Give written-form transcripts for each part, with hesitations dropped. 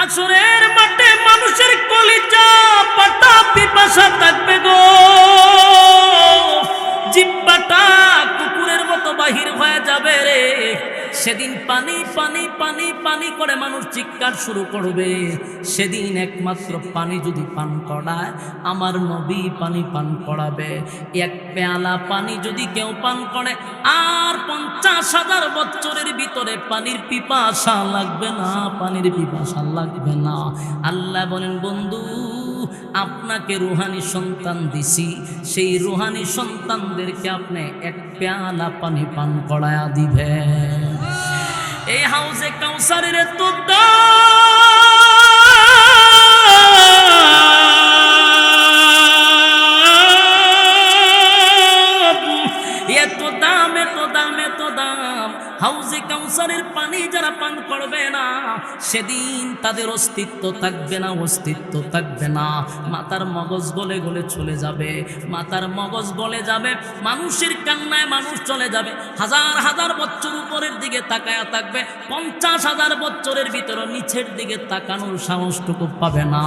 হাসরের মাঠে মানুষের কলিজা পাটা পিপাসা থাকবে গো, জিহ্বাটা কুকুরের মতো বাহির হয়ে যাবে রে। সেদিন পানি পানি পানি পানি করে মানুষ চিৎকার শুরু করবে। সেদিন একমাত্র পানি যদি পান করায়, আমার নবী পানি পান করাবে। এক পেয়ালা পানি যদি কেউ পান করে, আর 50,000 বছরের ভিতরে পানির পিপাসা লাগবে না, পানির পিপাসা লাগবে না। আল্লাহ বলেন, বন্ধু আপনাকে রুহানি সন্তান দিছি, সেই রুহানি সন্তানদেরকে আপনি এক পেয়ালা পানি পান করায়া দিবেন। এই হাউজে কাউসারের তো এত দাম, এত দাম, এত দাম। হাউজে কাউসারের পানি যারা পান করবে না, সেদিন তাদের অস্তিত্ব থাকবে না, অস্তিত্ব থাকবে না। মাথার মগজ গলে গলে চলে যাবে, মাথার মগজ গলে যাবে, মানুষের কান্নায় মানুষ চলে যাবে। হাজার হাজার বছর উপরের দিকে তাকায়া থাকবে, 50,000 বছরের ভিতরে নিচের দিকে তাকানোর সাহসটুকু পাবে না।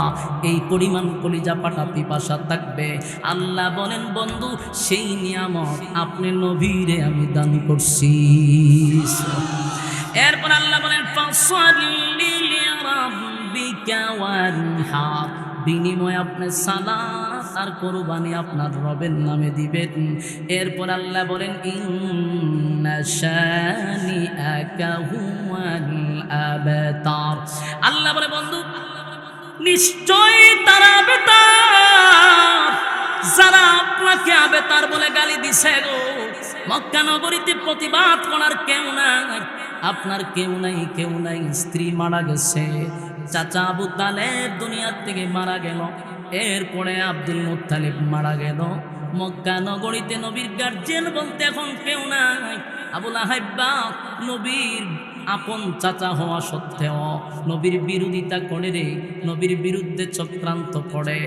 এই পরিমাণ কলিজা পাটা পিপাসা থাকবে। আল্লাহ বলেন, বন্ধু সেই নিয়ামত আপনি নবীরে আমি দান করছি। এরপর আল্লাহ বলেন, ফাসাল্লি লিরাব্বিকা ওয়ানহার, বিনিময়ে আপনি সালাত আর কুরবানি আপনার রবের নামে দিবেন। এরপর আল্লাহ বলেন, ইন্না শানিআকা হুয়াল আবতার। আল্লাহ বলে, বন্ধু নিশ্চয় তারা আবেতার, যারা আপনাকে আবেতার বলে গালি দিছে গো। মক্কা নগরীতে প্রতিবাদ করার কেউ নাই, আপনার কেউ নাই, কেউ নাই। স্ত্রী মারা গেছে, চাচা আবু তালেব দুনিয়ার থেকে মারা গেল, এরপরে আব্দুল মুত্তালিব মারা গেল। মক্কা নগরীতে নবীর গার্জিয়ান বলতে এখন কেউ নাই। আবু লাহাব নবীর আপন চাচা হওয়া সত্ত্বেও নবীর বিরোধিতা করে রে, নবীর বিরুদ্ধে চক্রান্ত করে।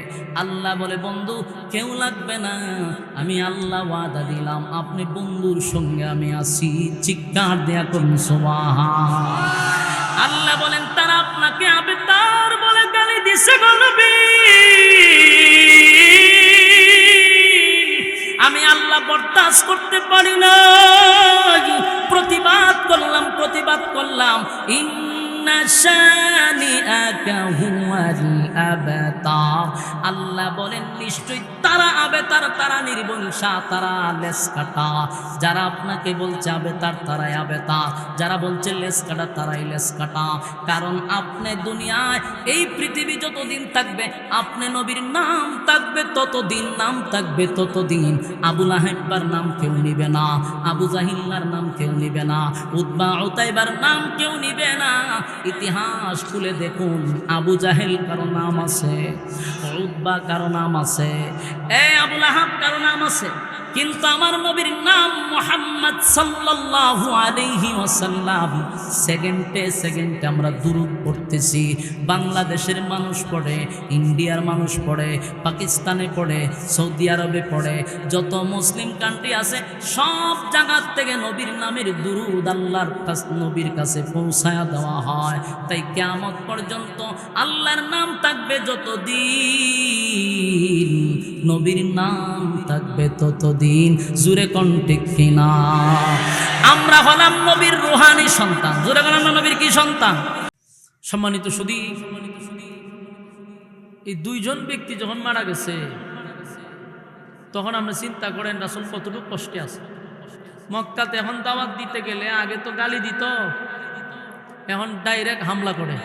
আল্লাহ বলে, বন্ধু কেউ লাগবে না, আমি আল্লাহ ওয়াদা দিলাম আপনি বন্ধুর সঙ্গে আমি আসি। চিৎকার দেয়া করুন সুবহান। আল্লাহ বলেন, তারা আপনাকে আবেতার বলে গালি দিছে গো নবী, আমি আল্লাহ বরদাস্ত করতে পারি না, প্রতিবাদ করলাম, প্রতিবাদ করলাম। ইন্না শানিআকা হুয়াল আবতার। আল্লাহ বলেন, নিশ্চয়ই তারা আবেতার, তারা নির্বংশা, তারা লেস কাটা। যারা আপনাকে বলছে আবেতার, তারাই আবেতার। যারা বলছে লেস কাটা, তারাই লেস কাটা। কারণ আপনি দুনিয়ায়, এই পৃথিবী যতদিন থাকবে, আপনি নবীর নাম থাকবে ততদিন, নাম থাকবে ততদিন। আবু লাহাবার নাম কেউ নিবে না, আবু জাহিল্লার নাম কেউ নিবে না, উতবা উতাইবার নাম কেউ নিবে না। ইতিহাস খুলে দেখুন, আবু জাহেল কারো নাম আছে, উতবা কারো নাম আছে, আবু লাহাব কারো নাম আছে, কিন্তু আমার নবীর নাম মুহাম্মদ সাল্লাল্লাহু আলাইহি ওয়াসাল্লাম। সেকেন্ডে সেকেন্ডে আমরা দুরূদ পড়তেছি। বাংলাদেশের মানুষ পড়ে, ইন্ডিয়ার মানুষ পড়ে, পাকিস্তানে পড়ে, সৌদি আরবে পড়ে, যত মুসলিম কান্ট্রি আছে সব জায়গার থেকে নবীর নামের দুরূদ আল্লাহর কাছে, নবীর কাছে পৌঁছায়া দেওয়া হয়। তাই কিয়ামত পর্যন্ত আল্লাহর নাম থাকবে যতদিন, নবীর নাম থাকবে ততদিন। জুরে কণ্ঠে কিনা? আমরা হলাম নবীর রুহানি সন্তান। জুরে বলেন, আমরা নবীর কি সন্তান? সম্মানিত সুধী, এই দুইজন ব্যক্তি যখন মারা গেছে, তখন আমরা চিন্তা করেন রাসূল কতটুকু কষ্টে আছে। মক্কাতে এখন দাওয়াত দিতে গেলে আগে তো গালি দিত, এখন ডাইরেক্ট হামলা করে,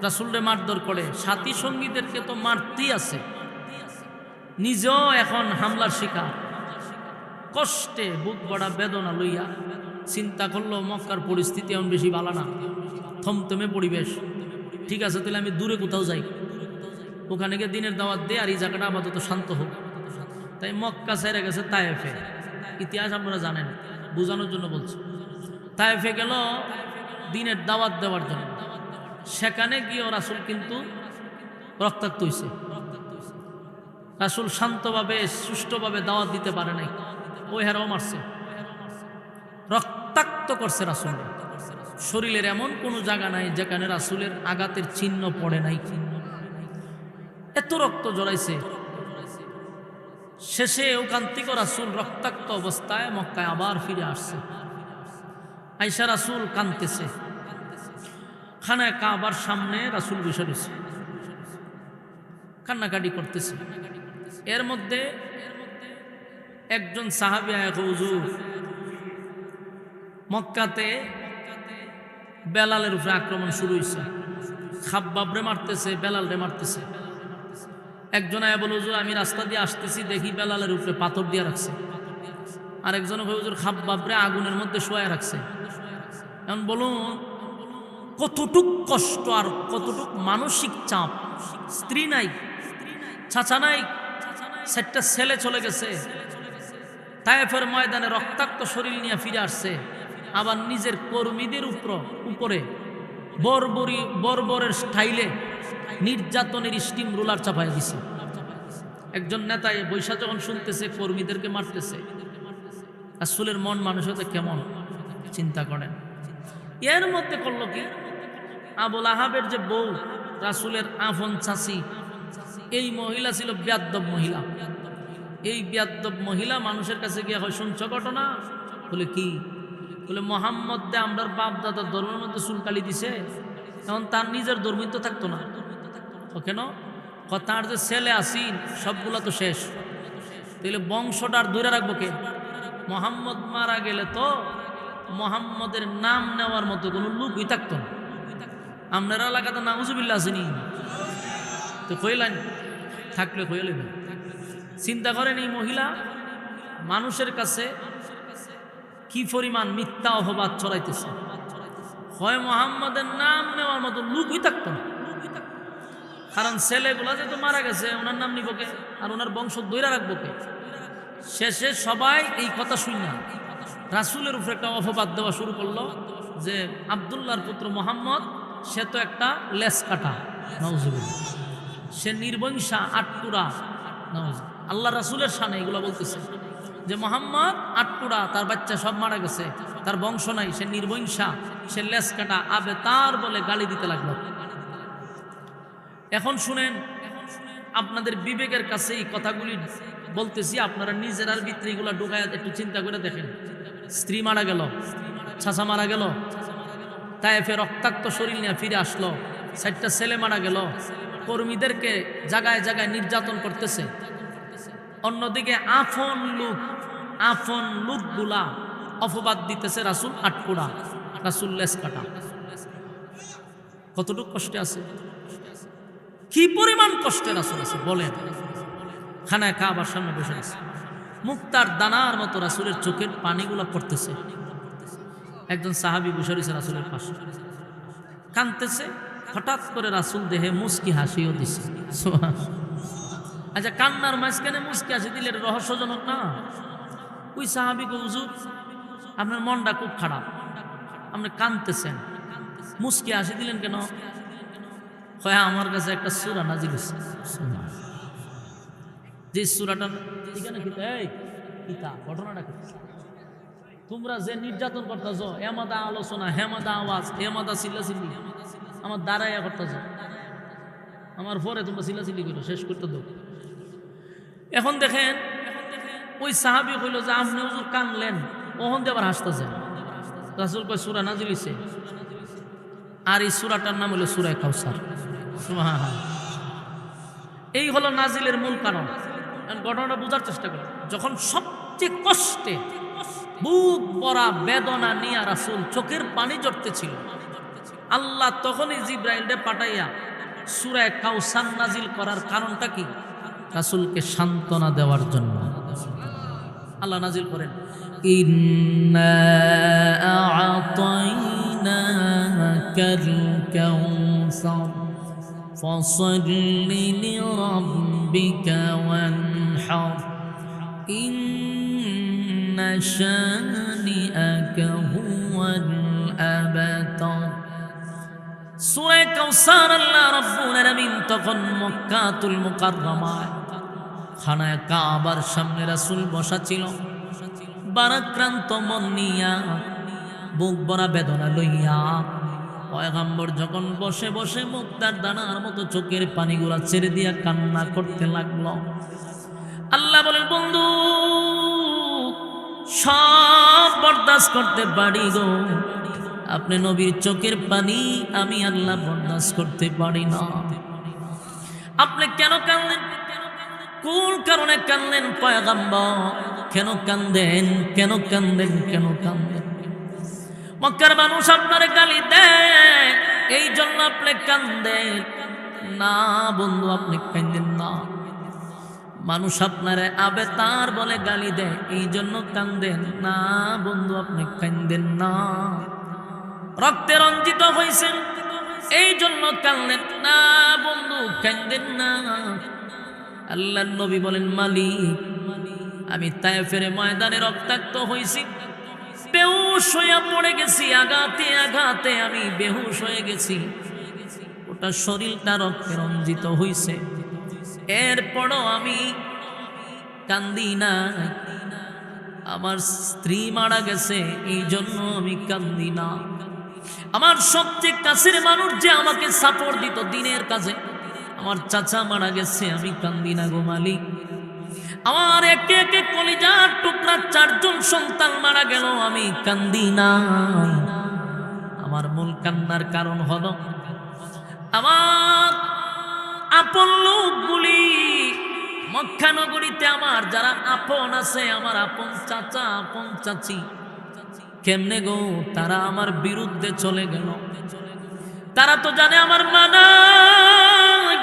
রাসূলরে মারধর করে, সাথী সঙ্গীদেরকে তো মারতেই আছে, নিজেও এখন হামলার শিকার। কষ্টে বুক বড়া বেদনা লইয়া চিন্তা করলো, মক্কার পরিস্থিতি এখন বেশি ভালো না, থমথমে পরিবেশ। ঠিক আছে, তাহলে আমি দূরে কোথাও যাই, ওখানে গিয়ে দিনের দাওয়াত দে, আর এই জায়গাটা আপাতত শান্ত হোক। তাই মক্কা ছেড়ে গেছে তায়েফে। ইতিহাস আপনারা জানেন, বোঝানোর জন্য বলছি। তায়েফে গেল দিনের দাওয়াত দেওয়ার জন্য। সেখানে গিয়েও রাসূল কিন্তু রক্তাক্ত হইছে। রাসূল শান্তভাবে সুষ্ঠুভাবে দাওয়াত দিতে পারে নাই, ওই হেরাও মারছে। রক্ত রক্তাক্ত করছে রাসূল। শরীরের এমন কোনো জায়গা নাই যেখানে রাসূলের আঘাতের চিহ্ন পড়ে নাই, এত রক্ত জড়াইছে। শেষে ওকান্তিক রাসূল রক্তাক্ত অবস্থায় মক্কায় আবার ফিরে আসছে। আয়েশা রাসূল কাঁদতেছে, খানায় কাবার সামনে রাসূল বসে রয়েছে, কান্নাকাটি করতেছে। এর মধ্যে একজন সাহাবী আয়া, হুজুর মক্কাতে বেলালের উপরে আক্রমণ শুরু হয়েছে, খাব্বাব রে মারতেছে, বেলাল রে মারতেছে। একজন আয়া বলে, হুজুর আমি রাস্তা দিয়ে আসতেছি, দেখি বেলালের উপরে পাথর দিয়ে রাখছে। আরেকজন হুজুর খাব্বাব রে আগুনের মধ্যে শোয়া রাখছে। এখন বলুন কতটুক কষ্ট আর কতটুক মানসিক চাপ। স্ত্রী নাই, চাচা নাই, 4টা ছেলে চলে গেছে, তায়েফের ময়দানে রক্তাক্ত শরীর নিয়ে ফিরে আসছে। আবার নিজের কর্মীদের উপরে বর্বরের স্টাইলে নির্যাতনের স্টিম রোলার চাপাই দিছে। একজন নেতা বৈশা যখন শুনতেছে কর্মীদেরকে মারতেছে, রাসূলের মন মানসিকতা কেমন চিন্তা করেন। এর মধ্যে করলো কি, আবুল আহাবের যে বউ রাসূলের আফন চাচি, এই মহিলা ছিল বেয়াদ্দব মহিলা। এই বেয়াদ্দব মহিলা মানুষের কাছে গিয়ে হয়, শুনছ ঘটনা? বলে কি? বলে মোহাম্মদ দে আমরার বাপ দাদার ধর্মের মধ্যে চুলকালি দিছে, এখন তার নিজের ধর্মই তো থাকতো না। তো কেন? তার যে ছেলে আসিন সবগুলো তো শেষ, তাহলে বংশটা আর ধরে রাখবো কে? মোহাম্মদ মারা গেলে তো মোহাম্মদের নাম নেওয়ার মতো কোনো লোকই থাকতো না। আপনার এলাকাতে নাউজুবিল্লাহ আসেনি তো কইলেন, থাকলে কইলেন। চিন্তা করেন এই মহিলা মানুষের কাছে কি পরিমাণ মিথ্যা অপবাদ ছড়াইতেছে। হয় মোহাম্মদের নাম নেওয়ার মতো লোকই থাকতো না, কারণ ছেলেগুলা যেহেতু মারা গেছে, ওনার নাম নিব কে আর ওনার বংশ ধইরা রাখবো কে? শেষে সবাই এই কথা শুনে রাসূলের উপরে একটা অপবাদ দেওয়া শুরু করলো যে আব্দুল্লাহর পুত্র মোহাম্মদ সে তো একটা লেস কাটা, নাউজুবিল্লাহ, সে নির্বংশা আটকুড়া। আল্লাহ রাসূলের শানে এগুলো বলতেছে যে মোহাম্মদ আটকুড়া, তার বাচ্চা সব মারা গেছে, তার বংশ নাই, সে নির্বংশা, সে লেস কাটা, আবে তার বলে গালি দিতে লাগলো। এখন শুনেন, আপনাদের বিবেকের কাছে এই কথাগুলি বলতেছি, আপনারা নিজেরার ভিতরে এগুলো ঢুকায় একটু চিন্তা করে দেখেন। স্ত্রী মারা গেল, চাচা মারা গেল, তায়েফে রক্তাক্ত শরীর নিয়ে ফিরে আসলো, 4টা ছেলে মারা গেল, কর্মীদেরকে জায়গায় জায়গায় নির্যাতন করতেছে। অন্যদিকে আফন লোকগুলা অপবাদ দিতেছে রাসূল আটকুড়া, রাসূল লেস কাটা। কতটুকু কষ্টে আছে, কি পরিমাণ কষ্টে রাসূল আছে বলেন। খানায় কাবার সামনে বসে আছে, মুক্তার দানার মতো রাসূলের চোখের পানিগুলো পড়তেছে। একজন সাহাবী বসে রয়েছে রাসূলের পাশে, কাঁদতেছে। হঠাৎ করে রাসূল দেহে মুস্কি হাসিও দিছে। আচ্ছা, কান্নার মাঝখানে মুস্কি হাসি দিলে রহস্যজনক না? ওই সাহাবীকে, হুজুর আপনার মনটা খুব খারাপ, আপনি কাঁদতেছেন, মুস্কি হাসি দিলেন কেন? হয় আমার কাছে একটা সূরা নাজিল হয়েছে, যে সূরাটা এখানে ঘটনাটা কি? তোমরা যে নির্যাতন করতেছ, এমাদা আলোচনা, হেমাদা আওয়াজ, হেমাদা চিল্লাচিল্লি, আমার দাঁড়াইয়া করতেছ, আমার পরে তোমরা চিল্লাচিল্লি করো, শেষ করতে দাও। এখন দেখেন ওই সাহাবী কইল যে আপনি হুজুর কানলেন, ওহন দিয়ে আবার হাসতেছে। রাসূল কয় সূরা নাজিল হইছে, আর এই সূরাটার নাম হলো সূরা কাউসার। সুবহানাল্লাহ। এই হলো নাজিলের মূল কারণ। ঘটনাটা বোঝার চেষ্টা করুন। যখন সবচেয়ে কষ্টে বুক ভরা বেদনা নিয়ে রাসূল চোখের পানি ঝরতেছিল, আল্লাহ তখনই জিবরাইলকে পাঠাইয়া সূরা কাউসার নাজিল করার কারণটা কি? রাসূলকে সান্ত্বনা দেওয়ার জন্য আল্লাহ নাজিল করেন, ইন্না আ'তাইনাকাল কাউসার ফাসাল্লি লিরাব্বিকা ওয়ানহার ইন্না শানিআকা হুয়াল আবতার। সূরা কাউসার আল্লাহ রাব্বুল আলামিন তখন মক্কাতুল মুকাররমায় খানায় কাবার সামনে রাসূল বসা ছিল, বারাক্রান্ত মন নিয়া বুক ভরা বেদনা লইয়া পয়গম্বর যখন বসে বসে মুক্তার দানার মতো চোখের পানিগুলা ছেড়ে দিয়া কান্না করতে লাগলো। আল্লাহ বলেন, বন্ধু সব বরদাস্ত করতে পারি গো, আপনি নবীর চোখের পানি আমি আল্লাহ বরদাস্ত করতে পারি না। আপনি কেন কাঁদলেন? কোন কারণে কাঁদলেন পয়গম্বর? কেন কাঁদেন? কেন কাঁদেন? কেন কাঁদেন? মক্কার মানুষ আপনার গালি দেয়, এই জন্য আপনি কাঁদেন না। বন্ধু আপনি কাঁদেন না। মানুষ আপনারে আবে তার বলে গালি দেয়, এই জন্য কাঁদেন না। বন্ধু আপনি কাঁদেন না। রক্তে রঞ্জিত হয়েছেন, এই জন্য কাঁদেন না। বন্ধু কাঁদেন না। আল্লাহর নবী বলেন, মালিক আমি তায়েফের ময়দানে রক্তাক্ত হয়েছি, বেহুশ হয়ে পড়ে গেছি, আঘাতে আঘাতে আমি বেহুশ হয়ে গেছি, ওটা শরীরটা রক্তে রঞ্জিত হয়েছে, এরপরও আমি কান্দি না। আমার স্ত্রী মারা গেছে, এই জন্য আমি কান্দি না। আমার সবচেয়ে কাছের মানুষ যে আমাকে সাপোর্ট দিত দিনের কাজে, আমার চাচা মারা গেছে, আমি কান্দি না গো মালিক। আমার একে একে কলিজার টুকরা 4 জন সন্তান মারা গেল, আমি কান্দি না। আমার মূল কান্নার কারণ হলো আমার আপন লোকগুলি, মক্কা নগরীতে আমার যারা আপন আছে, আমার আপন চাচা আপন চাচি, কেমনে গো তারা আমার বিরুদ্ধে চলে গেল। তারা তো জানে আমার মা নাই,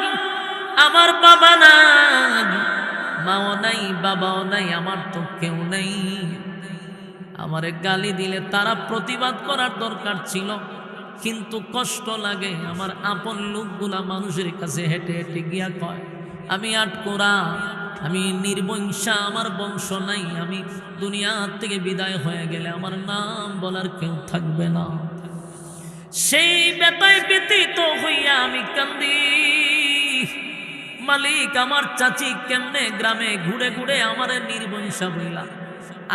আমার বাবা নাই, মাও নাই, বাবাও নাই, আমার তো কেউ নাই। আমারে গালি দিলে তারা প্রতিবাদ করার দরকার ছিল, কিন্তু কষ্ট লাগে। আমার আপন লোকগুলা মানুষের কাছে হেঁটে হেঁটে গিয়া কয়, আমি আটকোরা, আমি নির্বংশা, আমার বংশ নাই, আমি দুনিয়া থেকে বিদায় হয়ে গেলে আমার নাম বলার কেউ থাকবে না। সেই ব্যথায় ব্যতীত হইয়া আমি কান্দি। মালিক আমার চাচি কেমনে গ্রামে ঘুরে ঘুরে আমার নির্বংশা বইলা,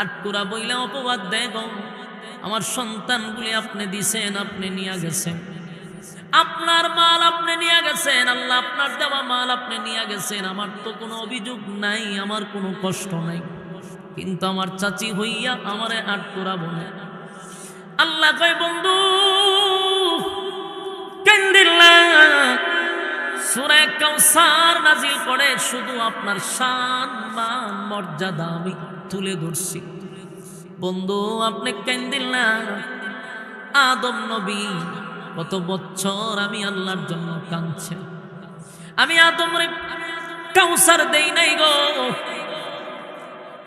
আটকুরা বইলা অপবাদ দেয় গো। আমার সন্তানগুলি আপনি দিছেন, আপনি নিয়ে গেছেন, আপনার মাল আপনি নিয়ে গেছেন, আল্লাহ আপনার দেওয়া মাল আপনি নিয়ে গেছেন, আমার তো কোনো অভিযোগ নাই, আমার কোনো কষ্ট নাই, কিন্তু আমার চাচি হইয়া আমারে আটকুরা বলে। আল্লাহ কয়, বন্ধু কান্দিল্লা, সূরা কাউসার নাজিল করে শুধু আপনার শান মান মর্যাদা আমি তুলে ধরছি। বন্ধু আপনি কান্দিল্লা, আদম নবী কত বছর আমি আল্লাহর জন্য কাঁদছে, আমি আদমরে কাউসার দেই নাই গো।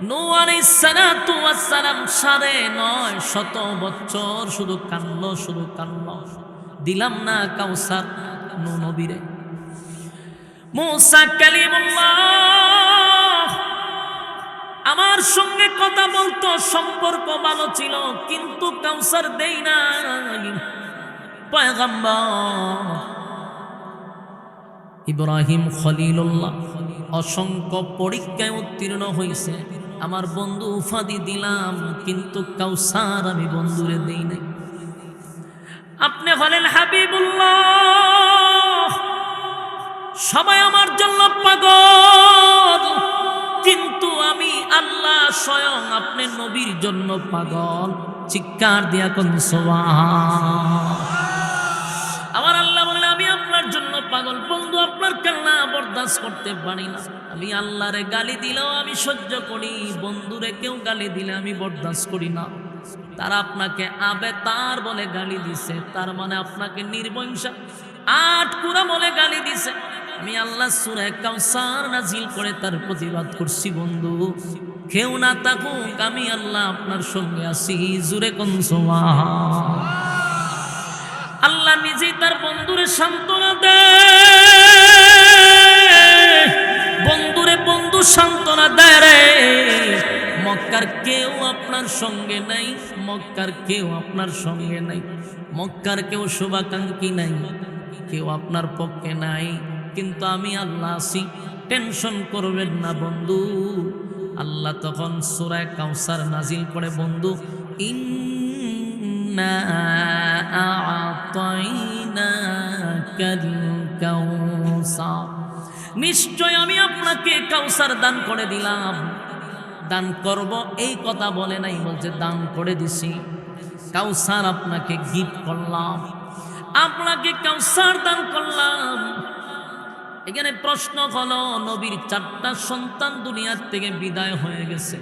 নূহ আলাইহিস সালাতু ওয়াস সালাম 950 বছর শুধু কান্না, শুধু কান্না, দিলাম না কাউসার নূহ নবীরে। মুসা কালিমুল্লাহ আমার সঙ্গে কথা বলতো, সম্পর্ক ভালো ছিল, কিন্তু কাউসার দেই না। পয়গম্বর ইব্রাহিম খলিলুল্লাহ অসংখ্য পরীক্ষায় উত্তীর্ণ হয়েছে, আমার বন্ধু উপাধি দিলাম, কিন্তু কাউসার আমি বন্ধুরে দেই নাই। আপনি হলেন হাবিবুল্লাহ, সবাই আমার জন্য পাগল, কিন্তু আমি আল্লাহ স্বয়ং আপনি নবীর জন্য পাগল। চিৎকার দিয়া কোন সুবহান। আমার আল্লাহ বলেন, আমি আপনার জন্য পাগল। বন্ধু আপনার কান্না বরদাস্ত করতে পারি না। আমি আল্লাহরে গালি দিলেও আমি সহ্য করি, বন্ধুরে কেউ গালি দিলে আমি বরদাস্ত করি না। তারা আপনাকে আবে তার বলে গালি দিছে, তার মানে আপনাকে নির্বংশা আটকুরা বলে গালি দিছে। আমি আল্লাহ সূরা কাউসার নাজিল করে তার প্রতিবাদ করছি। বন্ধু কেউ না থাকুক, আমি আল্লাহ আপনার সঙ্গে আছি। জুরে কোন সুবহান। আল্লাহ নিজেই তার বন্ধুরে সান্ত্বনা দেয়, বন্ধুরে বন্ধু সান্ত্বনা দেয় রে। মক্কার কেউ আপনার সঙ্গে নাই, মক্কার কেউ আপনার সঙ্গে নাই, মক্কার কেউ শুভাকাঙ্ক্ষী নাই, কেউ আপনার পক্ষে নাই, কিন্তু আমি আল্লাহ আছি, টেনশন করবেন না বন্ধু। আল্লাহ তখন সূরা কাউসার নাজিল করে, বন্ধু ইন্না আ'তাইনাকাল কাউসার, নিশ্চয় আমি আপনাকে কাউসার দান করে দিলাম। দান করব এই কথা বলে নাই, বলছে দান করে দিছি। কাউসার আপনাকে গিফট করলাম, আপনাকে কাউসার দান করলাম। এখানে প্রশ্ন হলো, নবীর 4টা সন্তান দুনিয়ার থেকে বিদায় হয়ে গেছে,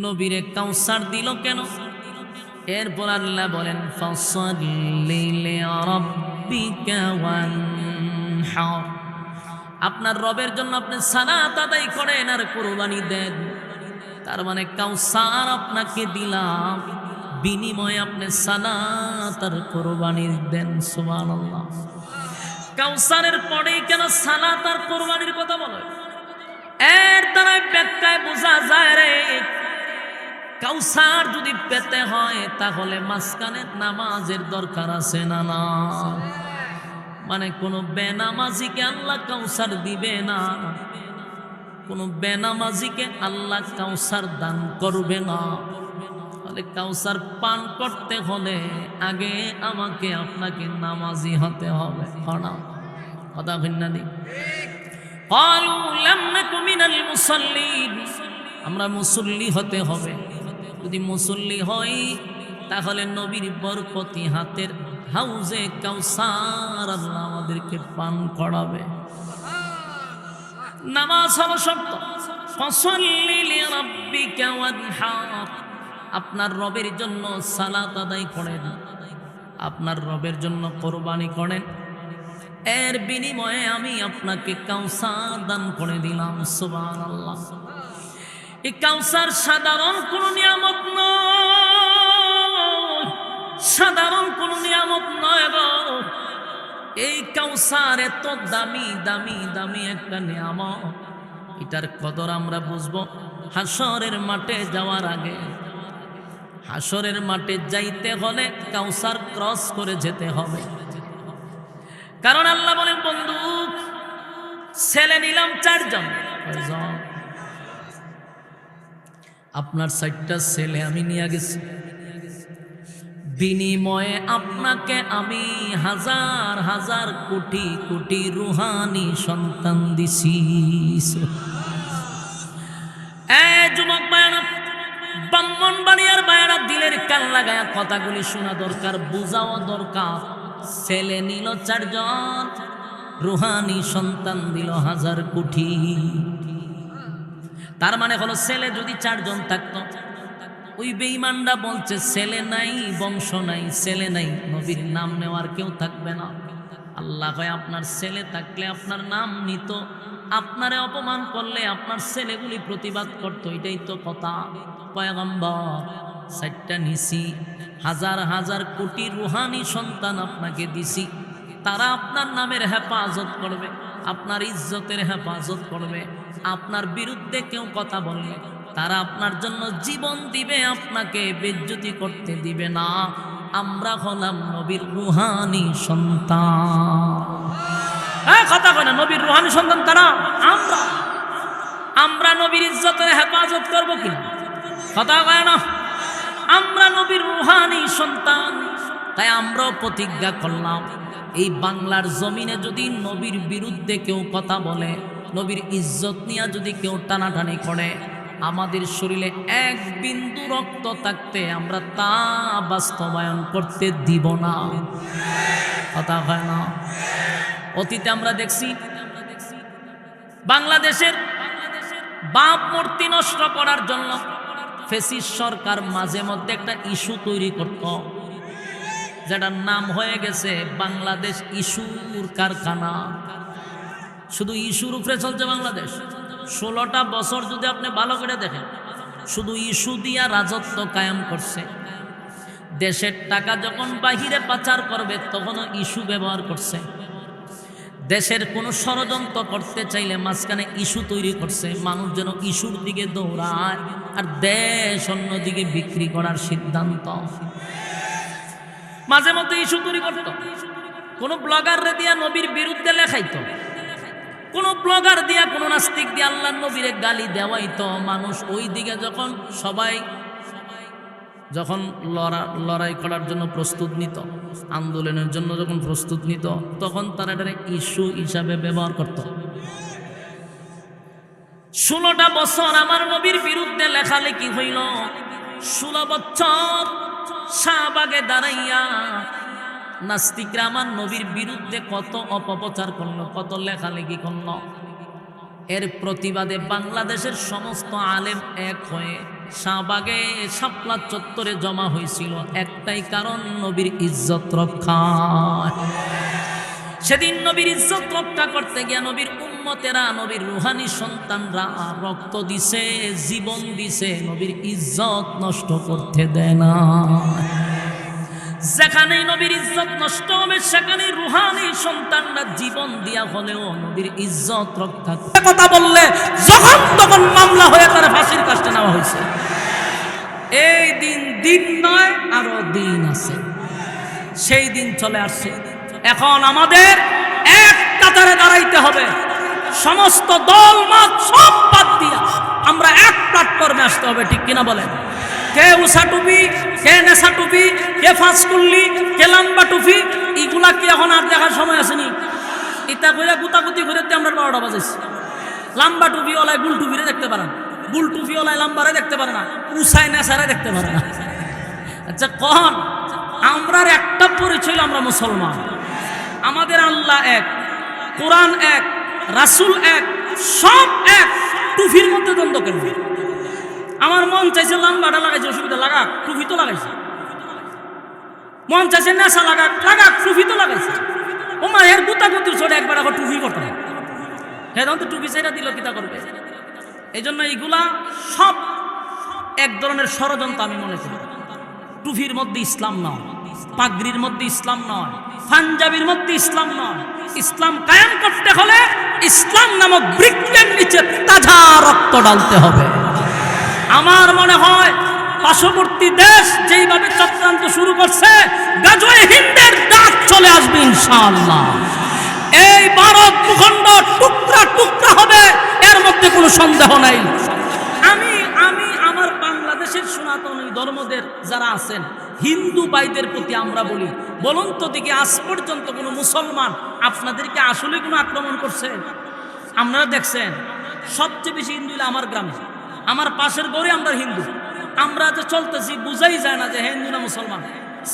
নবীরে কাউসার দিল কেন? এরপর আল্লাহ বলেন ফাসাল্লি লিরাব্বিকা ওয়ানহার, আপনার রবের জন্য আপনি সালাত আদায় করেন আর কুরবানি দেন। তার মানে কাউসার আপনাকে দিলাম, বিনিময়ে আপনি সালাত আর কুরবানি দেন। সুবহানাল্লাহ। কাউসারের পরেই কেন সালাত আর কুরবানির কথা বলে? এর দ্বারা ব্যাখ্যায় বোঝা যায় রে, কাউসার যদি পেতে হয় তাহলে মাঝখানে নামাজের দরকার আছে না? না, মানে কোনো বেনামাজিকে আল্লাহ কাউসার দিবে না, কোনো বেনামাজিকে আল্লাহ কাউসার দান করবে না। তাহলে কাউসার পান করতে হলে আগে আমাকে আপনাকে নামাজি হতে হবে। কথা ভিন্ন নেই। ক্বালু লাম নাকু মিনাল মুসাল্লিন, আমরা মুসল্লি হতে হবে। যদি মুসল্লি হই তাহলে নবীর বরকতি হাতের হাউজে কাউসার আল্লাহ আমাদেরকে পান করাবে। নামাজ হলো শর্ত। ফাসাল্লি লিরাব্বিকা ওয়ানহার, আপনার রবের জন্য সালাত আদায় করেন, আপনার রবের জন্য কোরবানি করেন, এর বিনিময়ে আমি আপনাকে কাউসার দান করে দিলাম। সুবহানাল্লাহ। এই কাউসার সাধারণ কোনো নিয়ামত নয়, সাধারণ কোনো নিয়ামত নয় গো। এই কাউসার এত দামি দামি দামি একটা নিয়ামত, এটার কদর আমরা বুঝবো হাসরের মাঠে যাওয়ার আগে। হাসরের মাঠে যাইতে হলে কাউসার ক্রস করে যেতে হবে। কারণ আল্লাহ বলেন, বন্ধু ছেলে নিলাম 4 জন, আপনার 4টা ছেলে আমি নিয়ে গেছি, বিনিময়ে আপনাকে আমি হাজার হাজার কোটি কোটি রুহানি সন্তান দিছি। যুবক ভাইরা, ব্রাহ্মণবাড়িয়ার ভাইরা, দিলের কান লাগায়া কথাগুলি শোনা দরকার, বুঝাও দরকার। ছেলে নিল 4 জন, রুহানি সন্তান দিল হাজার কোটি। তার মানে হলো ছেলে যদি 4 জন থাকতো, ওই বেঈমানরা বলছে ছেলে নাই, বংশ নাই, ছেলে নাই, নবীর নাম নেওয়ার কেউ থাকবে না। আল্লাহ কয় আপনার ছেলে থাকলে আপনার নাম নিত, আপনারে অপমান করলে আপনার ছেলেগুলি প্রতিবাদ করতো। এটাই তো কথা। পয়গম্বর 4টা নিছি, হাজার হাজার কোটি রুহানি সন্তান আপনাকে দিছি, তারা আপনার নামের হেফাজত করবে, আপনার ইজ্জতের হেফাজত করবে। আপনার বিরুদ্ধে কেউ কথা বললে তারা আপনার জন্য জীবন দিবে, আপনাকে বেইজ্জতি করতে দিবে না। আমরা হলাম নবীর রুহানি সন্তান। কথা কয় না, নবীর রুহানি সন্তান তারা, আমরা নবীর ইজ্জতের হেফাজত করব কিনা? কথা কয় না, আমরা নবীর রুহানি সন্তান। তাই আমরাও প্রতিজ্ঞা করলাম, এই বাংলার জমিনে যদি নবীর বিরুদ্ধে কেউ কথা বলে, নবীর ইজ্জত নিয়ে যদি কেউ টানাটানি করে, আমাদের শরীরে 1 বিন্দু রক্ত থাকতে আমরা তা বাস্তবায়ন করতে দিব না। কথা হয় না? অতীতে আমরা দেখছি বাংলাদেশের বাপ মূর্তি নষ্ট করার জন্য ফেসিস সরকার মাঝে মধ্যে একটা ইস্যু তৈরি করত, যেটার নাম হয়ে গেছে বাংলাদেশ ইস্যুর কারখানা। শুধু ইস্যুর উপরে চলছে বাংলাদেশ। 16টা বছর যদি আপনি ভালো করে দেখেন, শুধু ইস্যু দিয়া রাজত্ব কায়েম করছে। দেশের টাকা যখন বাহিরে পাচার করবে তখনও ইস্যু ব্যবহার করছে। দেশের কোনো ষড়যন্ত্র করতে চাইলে মাঝখানে ইস্যু তৈরি করছে, মানুষ যেন ইস্যুর দিকে দৌড়ায় আর দেশ অন্যদিকে বিক্রি করার সিদ্ধান্ত। মাঝে মধ্যে ইস্যু তৈরি করত, কোনো ব্লগাররে দিয়া নবীর বিরুদ্ধে লেখাইতো, কোনো ব্লগার দিয়া কোনো নাস্তিক দিয়া আল্লাহর নবীরে গালি দেওয়াইতো। মানুষ ওই দিকে যখন সবাই যখন লড়াই করার জন্য প্রস্তুত নিত, আন্দোলনের জন্য যখন প্রস্তুত নিত, তখন তারা এটা ইস্যু হিসাবে ব্যবহার করত। 16টা বছর আমার নবীর বিরুদ্ধে লেখালেখি হইল। 16 বছর শাহবাগে দাঁড়াইয়া নাস্তিকরা আমার নবীর বিরুদ্ধে কত অপপ্রচার করল, কত লেখালেখি করল। এর প্রতিবাদে বাংলাদেশের সমস্ত আলেম এক হয়ে শাহবাগে শাপলা চত্বরে জমা হয়েছিল, একটাই কারণ, নবীর ইজ্জত রক্ষা। সেদিন নবীর ইজ্জত রক্ষা করতে গিয়ে নবীর উম্মতেরা, নবীর রুহানি সন্তানরা রক্ত দিছে, জীবন দিছে, নবীর ইজ্জত নষ্ট করতে দেয় না। যেখানে নবীর ইজ্জত নষ্ট হবে সেখানে রুহানি সন্তানরা জীবন দিয়া হলেও নবীর ইজ্জত রক্ষা কথা বললে যখন তখন মামলা হয়ে তার ফাঁসির কাজটা নেওয়া হয়েছে। এই দিন নয়, আরো দিন আছে, সেই দিন চলে আসছে। এখন আমাদের এক কাতারে দাঁড়াইতে হবে, সমস্ত দল মত সব বাদ দিয়া আমরা এক প্ল্যাটফর্মে আসতে হবে, ঠিক কিনা বলেন? কে উষা টুপি, কে নেশা টুপি, কে ফাঁসকুল্লি, কে লম্বা টুপি, এগুলা কি এখন আর দেখার সময় আসেনি? ইটা করে গুতাগুতি করে আমরা 12টা বাজেছি। লম্বা টুপি ওলায় গুল টুপিরে দেখতে পারে না, গুল টুপি ওলায় লম্বারে দেখতে পারে না, উষায় নেশারে দেখতে পারে না। আচ্ছা কখন আমরার একটা পরিচয়, আমরা মুসলমান, আমাদের আল্লাহ এক, কোরআন এক, রাসূল এক, সব এক, টুপির মধ্যে দ্বন্দ্ব কেন? আমার মন চাইছে লম্বাটা লাগাইছে, অসুবিধা লাগাক, টুপি তো লাগাইছে। মন চাইছে নেশা লাগাক, টুপি তো লাগাইছে। ও মা এর গুতাগুতির ছোট একবার আবার টুপি করতে হয়, হ্যাঁ তো টুপি সেটা দিল কিতা করবে? এই জন্য এইগুলা সব এক ধরনের ষড়যন্ত্র আমি মনে করি। টুপির মধ্যে ইসলাম নয়, পাগড়ির মধ্যে ইসলাম নয়, পাঞ্জাবির মধ্যে ইসলাম নয়। ইসলাম কায়েম করতে হলে ইসলাম নামক বৃক্ষের নিচে তাজা রক্ত ঢালতে হবে। আমার মনে হয় পার্শ্ববর্তী দেশ যেইভাবে চক্রান্ত শুরু করছে, গাজওয়ে হিন্দের ডাক চলে আসবে ইনশাআল্লাহ। এই ভারত ভূখণ্ড টুকরা টুকরা হবে, এর মধ্যে কোনো সন্দেহ নাই। আমি আমার বাংলাদেশের সনাতনী ধর্মদের যারা আছেন, হিন্দু ভাইদের প্রতি আমরা বলি, বলুন তো দেখি আজ পর্যন্ত কোনো মুসলমান আপনাদেরকে আসলে কোনো আক্রমণ করছে? আপনারা দেখছেন সবচেয়ে বেশি হিন্দু হলো আমার গ্রামে, আমার পাশের গড়ে আমরা হিন্দু। আমরা যে চলতেছি বুঝাই যায় না যে হিন্দু না মুসলমান।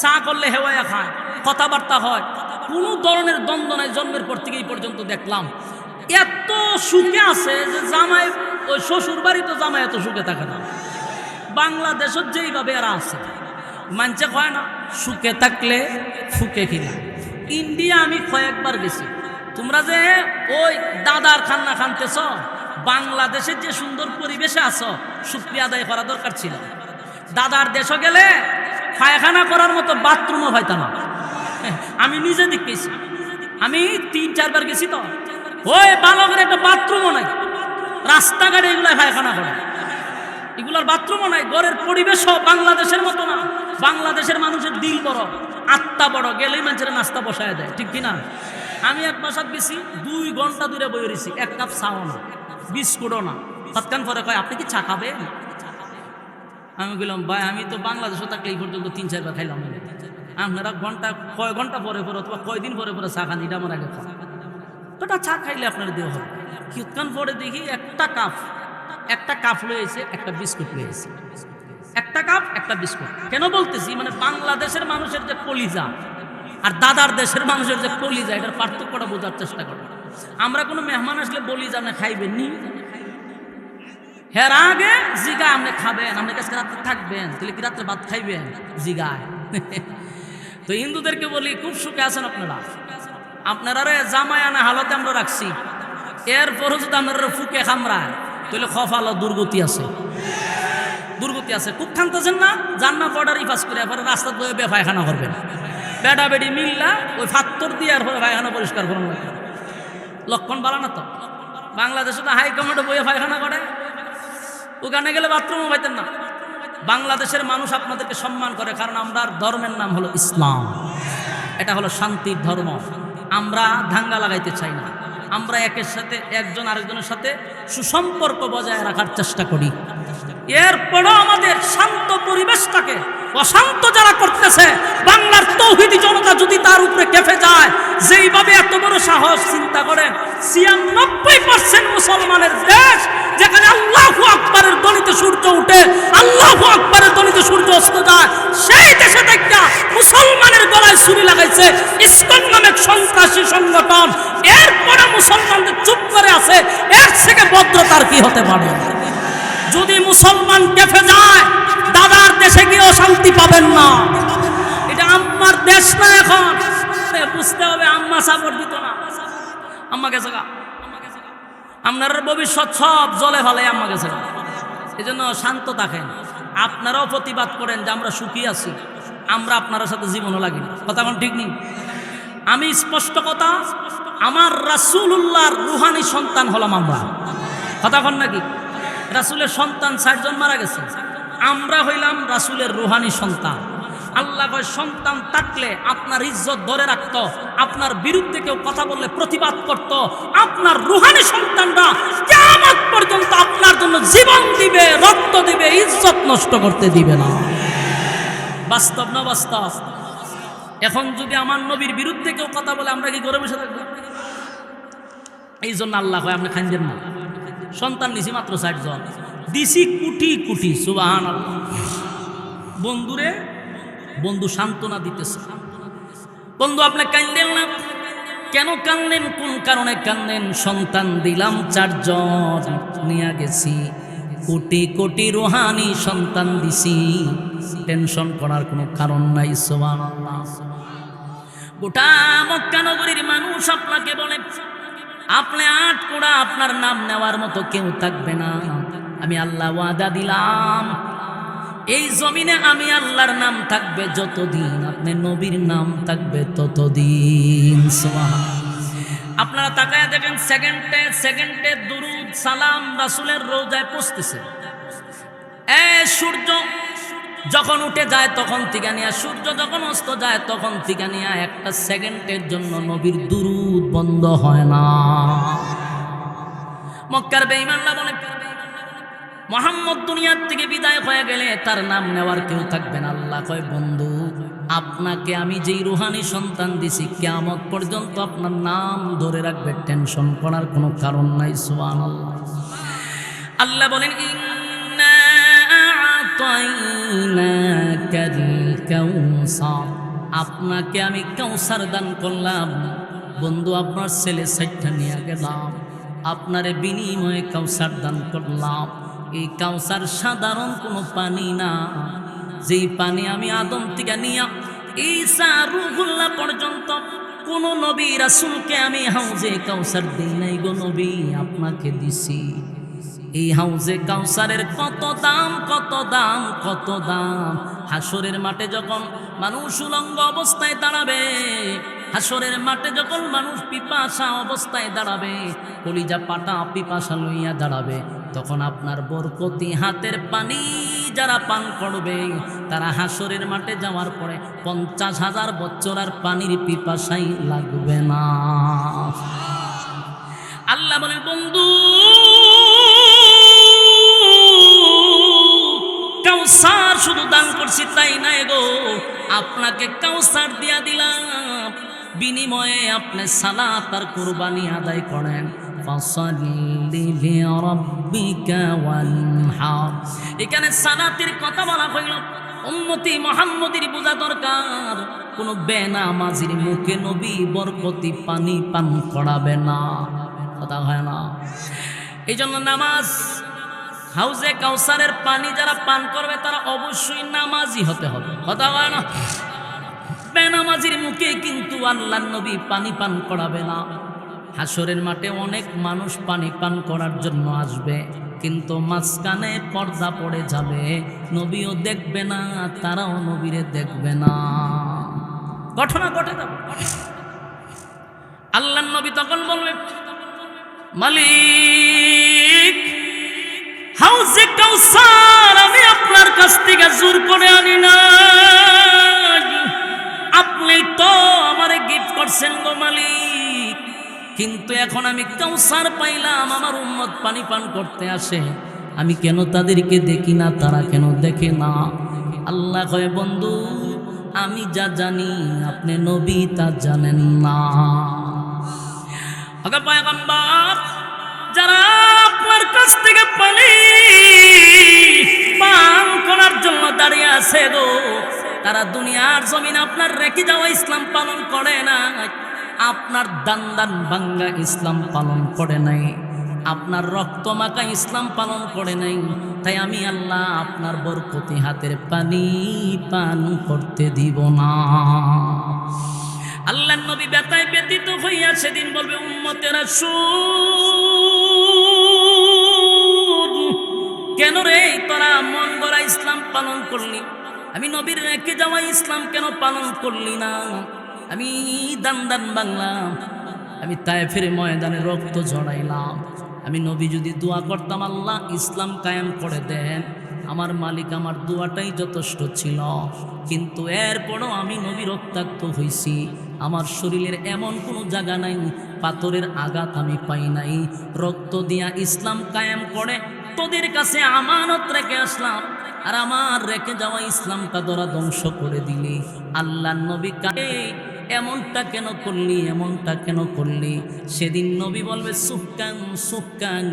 চা করলে হেওয়াইয়া খায়, কথাবার্তা হয়, কোনো ধরনের দ্বন্দ্ব নাই। জন্মের পর থেকে এই পর্যন্ত দেখলাম এত সুখে আছে যে জামাই, ওই শ্বশুর বাড়ি তো জামাই এত সুখে থাকে না। বাংলাদেশত যেইভাবে এরা আছে, মানছে কয় না সুখে থাকলে ফুকে কিনা। ইন্ডিয়া আমি কয়েকবার গেছি। তোমরা যে ওই দাদার খান্না খানতেছ, বাংলাদেশের যে সুন্দর পরিবেশে আছো, শুকরিয়া আদায় করা দরকার ছিল। দাদার দেশে গেলে পায়খানা করার মতো বাথরুমও হয়তো না। আমি নিজে দেখেছি, আমি 3-4 বার গেছি। তো ওই বালকের একটা বাথরুমও নাই, রাস্তাঘাটে এগুলো পায়খানা করে, এগুলোর বাথরুমও নাই। ঘরের পরিবেশও বাংলাদেশের মতো না। বাংলাদেশের মানুষের দিল বড়, আত্মা বড়, গেলেই মানুষের নাস্তা বসায় দেয়, ঠিক কিনা? আমি এক বাসাত গেছি, 2 ঘন্টা দূরে বই রয়েছি, 1 কাপ চাও না, বিস্কুটও না। তৎক্ষণ পরে কয় আপনি কি চা খাবেন? আমি বললাম ভাই আমি তো বাংলাদেশে থাকলে এই পর্যন্ত 3-4 বার খাইলাম। আপনারা কয় ঘন্টা পরে পরে অথবা কয়দিন পরে পরে চা খান, এটা আমার আগে খান। তোটা চা খাইলে আপনার দেওয়া হবে। কিছুক্ষণ পরে দেখি একটা কাপ লয়েছে, একটা বিস্কুট লয়েছে, একটা কাপ একটা বিস্কুট। কেন বলতেছি, মানে বাংলাদেশের মানুষের যে কলিজা আর দাদার দেশের মানুষের যে কলিজা, এটার পার্থক্যটা বোঝার চেষ্টা করো। আমরা কোনো মেহমান আসলে বলি যে আপনি খাইবেন নি, হের আগে জিগায় আপনি খাবেন, আপনি কাছে রাত্রে থাকবেন, তাহলে কি রাত্রে ভাত খাইবেন জিগায়। তো হিন্দুদেরকে বলি খুব সুখে আছেন আপনারা, আপনারা জামায়ানা হালতে আমরা রাখছি, এরপরও যদি আপনারা ফুকে খামরায় তাহলে খফালো দুর্গতি আছে, দুর্গতি আছে। খুব খানতেছেন না, জান্না বর্ডারই পাস করে এরপরে রাস্তা বয়ে পায়খানা করবেন, বেটা বেডি মিল্লা ওই ফাত্তর দিয়ে এরপরে পায়খানা পরিষ্কার করানো লাগবে। লক্ষণ ভালো না তো? বাংলাদেশে তো হাইকমান্ডে বইয়ে পায়খানা করে, ওখানে গেলে বাথরুমও পাইতেন না। বাংলাদেশের মানুষ আপনাদেরকে সম্মান করে, কারণ আমরা ধর্মের নাম হলো ইসলাম, এটা হলো শান্তির ধর্ম। আমরা দাঙ্গা লাগাইতে চাই না, আমরা একের সাথে একজন আরেকজনের সাথে সুসম্পর্ক বজায় রাখার চেষ্টা করি। এরপরও আমাদের শান্ত পরিবেশটাকে অশান্ত যারা করতেছে, বাংলার তৌহিদি জনতা যদি তার উপরে কেঁপে যায়, যেইভাবে এত বড় সাহস, চিন্তা করেন ৯৬% মুসলমানের দেশ, যেখানে আল্লাহু আকবারের ধ্বনিতে সূর্য উঠে, আল্লাহু আকবারের ধ্বনিতে সূর্য অস্ত যায়, সেই দেশে দেখা মুসলমানের গলায় ছুরি লাগাইছে ইসকন নামক সন্ত্রাসী সংগঠন, এরপরে মুসলমানদের চুপ করে আছে। এর থেকে ভদ্রতার কি হতে পারে? যদি মুসলমান কেঁপে যায়, দাদার দেশে গিয়েও শান্তি পাবেন না। এটা আম্মার দেশ না, এখন বুঝতে হবে। আম্মা সাপোর্ট দিত না, আম্মা গেছে গা, আপনার ভবিষ্যৎ সব জলে ভালে আম্মা গেছে গা। এই জন্য শান্ত থাকেন, আপনারাও প্রতিবাদ করেন যে আমরা সুখী আছি, আমরা আপনার সাথে জীবনও লাগি। কথা কোন ঠিক নেই? আমি স্পষ্ট কথা, আমার রাসূলুল্লাহর রুহানি সন্তান হলাম আমরা। কথা কোন নাকি? রাসূলের সন্তান ৬০ জন মারা গেছে, আমরা হইলাম রাসূলের রুহানি সন্তান। আল্লাহ কয় সন্তান থাকলে আপনার ইজ্জত ধরে রাখত, আপনার বিরুদ্ধে কেউ কথা বললে প্রতিবাদ করত, আপনার রুহানি সন্তানরা কিয়ামত পর্যন্ত আপনার জন্য জীবন দিবে, রক্ত দিবে, ইজ্জত নষ্ট করতে দিবে না। বাস্তব না বাস্তব? এখন যদি আমার নবীর বিরুদ্ধে কেউ কথা বলে, আমরা কি ঘরে বসে থাকবো? এই জন্য আল্লাহ কয় আপনি খাইবেন না। সন্তান দিছি মাত্র ৬০ জন, দিছি কোটি কোটি। সুবহানাল্লাহ। বন্ধুরে, বন্ধু সান্ত্বনা দিতেছে। বন্ধু আপনি কাঁদেন না কেন? কাঁদেন কোন কারণে কাঁদেন? সন্তান দিলাম ৪ জন, নিয়ে গেছি কোটি কোটি রুহানি সন্তান দিছি, টেনশন করার কোনো কারণ নাই। সুবহানাল্লাহ। গোটা মক্কা নগরীর মানুষ আপনাকে বলে আপনি আটকোড়া, আপনার নাম নেওয়ার মতো কেউ থাকবে না। আমি আল্লাহ ওয়াদা দিলাম, এই জমিনে আমি আল্লাহর নাম থাকবে যতদিন, আপনি নবীর নাম থাকবে ততদিন। সুবহানাল্লাহ। আপনারা তাকায় দেখেন, সেকেন্ডে সেকেন্ডে দুরুদ সালাম রাসূলের রওজায় পৌঁছতেছে। সূর্য যখন উঠে যায় তখন থেকে নিয়ে, সূর্য যখন অস্ত যায় তখন থেকে নিয়ে, একটা সেকেন্ডের জন্য নবীর দুরুদ বন্ধ হয় না। মক্কার বেঈমানরা বলে মুহাম্মদ দুনিয়ার থেকে বিদায় হয়ে গেলে তার নাম নেওয়ার কেউ থাকবে না। আল্লাহ কয় বন্ধু, আপনাকে আমি যেই রুহানি সন্তান দিছি, কিয়ামত পর্যন্ত আপনার নাম ধরে রাখবে, টেনশন করার কোনো কারণ নাই। সুবহানাল্লাহ। আল্লাহ বলেন ইন্না আ'তাইনাকাল কাউসার, আপনাকে আমি কাউসার দান করলাম। বন্ধু আপনার ছেলে ৬০টা নিয়ে গেলাম, আপনারে বিনিময়ে কাউসার দান করলাম। এই কাউসার সাধারণ কোনো পানি না, যেই পানি আমি আদম থেকে নিয়া ঈসা রূহুল্লাহ পর্যন্ত কোন নবী রাসূলকে আমি হাউজে কাউসার দেই নাই গো নবী, আপনাকে দিছি। এই হাউজে কাউসারের কত দাম, কত দাম, কত দাম। হাসরের মাঠে যখন মানুষ উলঙ্গ অবস্থায় দাঁড়াবে, হাসরের মাঠে যখন মানুষ পিপাসা অবস্থায় দাঁড়াবে, কলিজা পাটা পিপাসা লইয়া দাঁড়াবে, তখন আপনার বরকতি হাতের পানি যারা পান করবে, তারা হাসরের মাঠে যাওয়ার পরে ৫০,০০০ বছর আর পানির পিপাসাই লাগবে না। আল্লাহ বলে বন্ধু, কাউসার শুধু দান করছি তাই নাই গো, আপনাকে কাউসার দিয়া দিলাম, বিনিময়ে আপনি সালাত আর কুরবানি আদায় করেন। ফাসাল্লি লিরাব্বিকা ওয়ানহার। এখানে সালাতের কথা বলা হইল, উম্মতি মুহাম্মদের বোঝা দরকার, কোন বেনামাজির মুখে নবী বরকতি পানি পান করাবে না। কথা হয় না? এই জন্য নামাজ, হাউজে কাউসারের পানি যারা পান করবে তারা অবশ্যই নামাজি হতে হবে। কথা হয় না? বেনামাজির মুখে কিন্তু আল্লাহর নবী পানি পান করাবে না। হাসরের মাঠে অনেক মানুষ পানি পান করার জন্য আসবে, কিন্তু মাঝখানে পর্দা পড়ে যাবে, নবীও দেখবে না, তারাও নবীরে দেখবে না। ঘটনা ঘটে যাবে। আল্লাহর নবী তখন বলবে, মালিক, হাউজে কাউসার আমি আপনার কাছ থেকে জোর করে আনি না, আপনি তো আমারে গিফট করছেন গো মালিক, কিন্তু এখন আমি কাউসার পাইলাম, আমার উম্মত পানি পান করতে আসে, আমি কেন তাদেরকে দেখি না, তারা কেন দেখে না? আল্লাহ কয় বন্ধু আমি যা জানি আপনি নবী তা জানেন না। আগে পয়গম্বর যারা আপনার কাছ থেকে পানি পান করার জন্য দাঁড়িয়ে আছে গো, তারা দুনিয়ার জমিন আপনার রেখে যাওয়া ইসলাম পালন করে না, আপনার দান দান ভাঙ্গা ইসলাম পালন করে নাই, আপনার রক্ত মাখা ইসলাম পালন করে নাই। তাই আমি আল্লাহ আপনার বরকতি হাতের পানি পান করতে দিব না। আল্লাহর নবী ব্যথায় ব্যতীত হইয়া সেদিন বলবে উম্মতেরা শুন, কেন রে তোরা মন গড়া ইসলাম পালন করলি? আমি নবীর রেখে যাওয়া ইসলাম কেন পালন করলি না? আমি দান দান বাংলাম, আমি তায়েফের ময়দানে রক্ত ঝরাইলাম, আমি নবী যদি দোয়া করতাম আল্লাহ ইসলাম কায়েম করে দেন, আমার মালিক আমার দোয়াটাই যথেষ্ট ছিল। কিন্তু এরপরও আমি নবী রক্তাক্ত হইছি, আমার শরীরের এমন কোনো জায়গা নাই পাথরের আঘাত আমি পাই নাই, রক্ত দিয়া ইসলাম কায়েম করে তোদের কাছে আমানত রেখে আসলাম, আর আমার রেখে যাওয়া ইসলামটা তোরা ধ্বংস করে দিলি। আল্লাহ নবী কাকে এমনটা কেন করলি, এমনটা কেন করলি? সেদিন নবী বলবে সুক্কান সুক্কান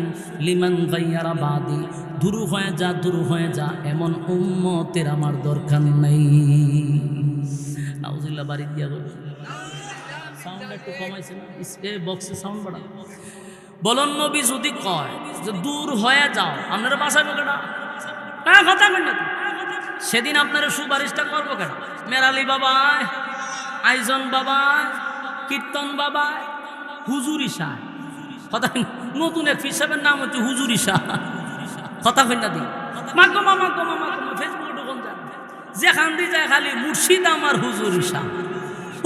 লিমান গাইয়ারা বাদি, দূর হয়ে যা দূর হয়ে যা, এমন উম্মতের আমার দরকার নেই। নাউজুবিল্লাহ বাড়ি দিয়া বলবে সাউন্ড একটু কমাইছে না, এ বক্সে সাউন্ড বাড়া। বলুন নবী যদি কয় যে দূর হয়ে যাও, আপনারা বাসায় বলে না কথা বলেন না, সেদিন আপনারা সুপারিশটা করবো কেন? মেরালি বাবা, আইজন বাবা, কীর্তন বাবা, হুজুরি শাহ, কথা নতুন এক হিসাবের নাম হচ্ছে হুজুরি শাহ, কথা কই না দি মাগো মামা গো মামা গো, ফেসবুকে ঢুকুন যান, যেখান দিয়ে যায় খালি মুর্শিদ আমার হুজুরি শাহ।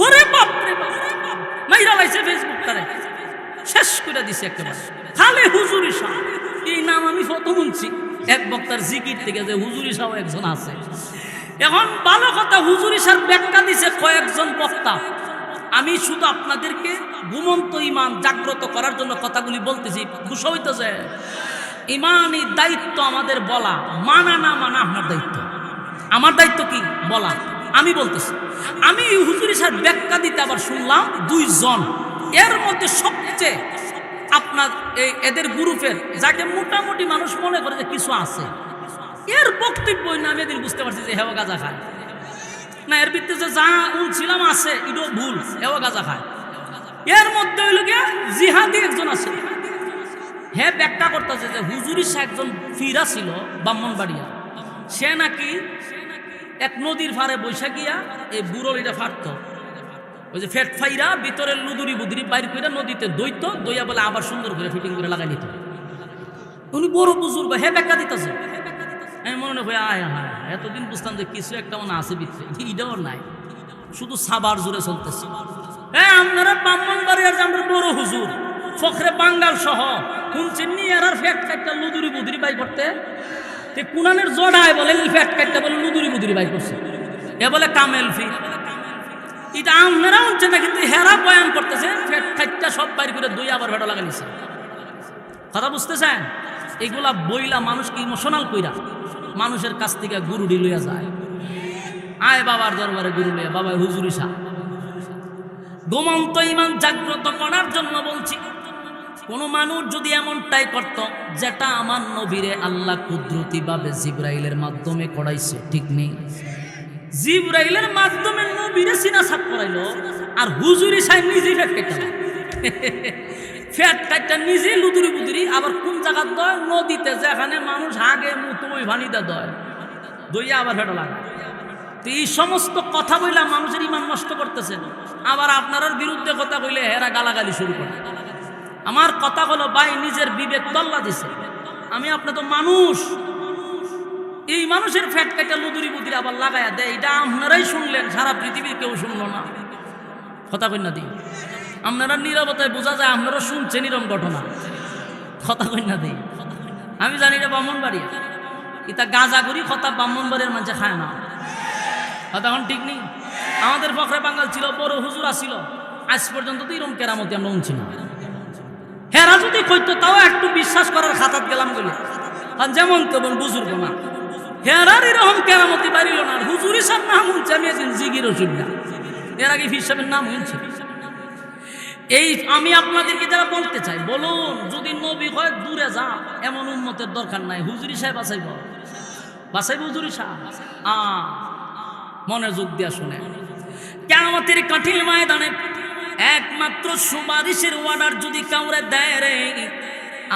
ওরে বাপ রে বাপ, মাইরা লাইছে ফেসবুক তারে শেষ করে দিছে একেবারে, খালি হুজুরি শাহ। এই নাম আমি প্রথম শুনছি এক বক্তার জিকির থেকে যে হুজুরি শাহ একজন আছে। এখন ভালো কথা, হুজুরি শাহ ব্যাখ্যা দিছে কয়েকজন বক্তা। আমি শুধু আপনাদেরকে ঘুমন্ত ইমান জাগ্রত করার জন্য কথাগুলি বলতেছি, বুঝা হইতেছে? ইমানই দায়িত্ব আমাদের বলা, মানা না মানা আপনার দায়িত্ব। আমার দায়িত্ব কি বলা, আমি বলতেছি। আমি হুজুরি শাহ ব্যাখ্যা দিতে আবার শুনলাম দুইজন, এর মধ্যে সবচেয়ে আপনার এদের গ্রুপের যাকে মোটামুটি মানুষ মনে করে যে কিছু আছে, এর বক্তব্য না আমি এদিন বুঝতে পারছি যে হেওয়া গাঁজা খায় না, এর ভিত্তিতে যে যা উলছিলাম আছে এটাও ভুল, হেওয়া গাঁজা খায়। এর মধ্যে হইল গিয়া জিহাদি একজন আছে, হে ব্যাখ্যা করতেছে যে হুজুরি শাহ একজন ফিরা ছিল ব্রাহ্মণবাড়িয়া, সে নাকি এক নদীর ফারে বৈশা গিয়া এই বুড়লিটা ফাটতো, ওই যে ফেট ফাইরা ভিতরের লুদুরি বুদুরি বাইর করে নদীতে দইতো, দইয়া বলে আবার সুন্দর করে ফিটিং করে লাগাই নিত। উনি বড় বুজুর্গ, হে ব্যাখ্যা দিতেছে। আমি মনে হয় আয় হ্যাঁ, এতদিন বুঝতাম যে কিছু একটা মনে আছে ভিতরে, এটাও নাই, শুধু সাবার জুড়ে চলতেছে। হ্যাঁ আপনারা ব্রাহ্মণবাড়িয়ার যে আমরা বড় হুজুর ফখরে বাঙ্গাল সহ শুনছেন নি, আর ফ্যাট কাটটা লুদুরি বুদুরি বাই করতে, কুনানের জড়ায় বলে ফ্যাট কাটটা বলে লুদুরি বুদুরি বাই করছে, এ বলে কামেল ফি। এটা আপনারা শুনছেন না, কিন্তু হেরা বয়ান করতেছে ফ্যাট কাটটা সব বাইর করে দুই আবার ভেটা লাগা নিছে। কথা বুঝতেছেন? এগুলা বইলা মানুষকে ইমোশনাল কইরা মানুষের কাছ থেকে গুরুডি লইয়া যায়। আয় বাবার দরবারে গুরু লইয়া, বাবা হুজুরি শাহ। ঘুমন্ত ইমান জাগ্রত করার জন্য বলছি, কোন মানুষ যদি এমনটাই করত যেটা আমার নবীরে আল্লাহ কুদরতি ভাবে জিবরাইলের মাধ্যমে করাইছে, ঠিক নেই? জিবরাইলের মাধ্যমে নবীরে সিনা সাপ করাইলো, আর হুজুরি সাহেব নিজেই ফ্যাট কাটতে ফ্যাট কাটটা নিজে লুদুরি বুদুরি, আবার কোন জায়গা দয় নদীতে, যেখানে মানুষ আগে মুতো ওই ভানিতে দয়, দইয়া আবার ফেটা লাগে। তো এই সমস্ত কথা বইলা মানুষের ইমান নষ্ট করতেছেন, আবার আপনার বিরুদ্ধে কথা কইলে হেরা গালাগালি শুরু করে। আমার কথা হলো ভাই, নিজের বিবেক তল্লা দিছে। আমি আপনি তো মানুষ, এই মানুষের ফ্যাট কাটা লুদুরি বুদুরি আবার লাগাইয়া দেয়, এটা আপনারাই শুনলেন, সারা পৃথিবীর কেউ শুনলো না। কথা কই না দিই, আপনারা নীরবতায় বোঝা যায় আপনারা শুনছেন এরকম ঘটনা। কথা কই না দিই, আমি জানি এটা ব্রাহ্মণবাড়িয়া, এটা গাঁজা করি কথা ব্রাহ্মণবাড়িয়ার মানুষে খায় না। কথা এখন ঠিক নেই। আমাদের ফখরে বাঙ্গাল ছিল, বড় হুজুর আসছিল, আজ পর্যন্ত তো এরকম কেরামতি আমরা শুনছি না। হেরা যদি কইতো তাও একটু বিশ্বাস করার খাতাত গেলাম বলে, আর যেমন তেমন বুজুর্গ না, হেরার এরকম কেরামতি পারিল না। হুজুরি সার নাম শুনছে আমি আছেন জিগির ওষুধটা, এর আগে ফির সাহেবের নাম শুনছি। এই আমি আপনাদেরকে যারা বলতে চাই, বলুন যদি নবী হয় দূরে যা, এমন উম্মতের দরকার নাই। হুজুরি সাহেব বাঁচাইব, বাঁচাইব হুজুরি সাহেব। মনে যোগ দিয়া শুনে, কিয়ামতের কঠিন ময়দানে একমাত্র সুপারিশের অর্ডার যদি কাউরে দেয় রে,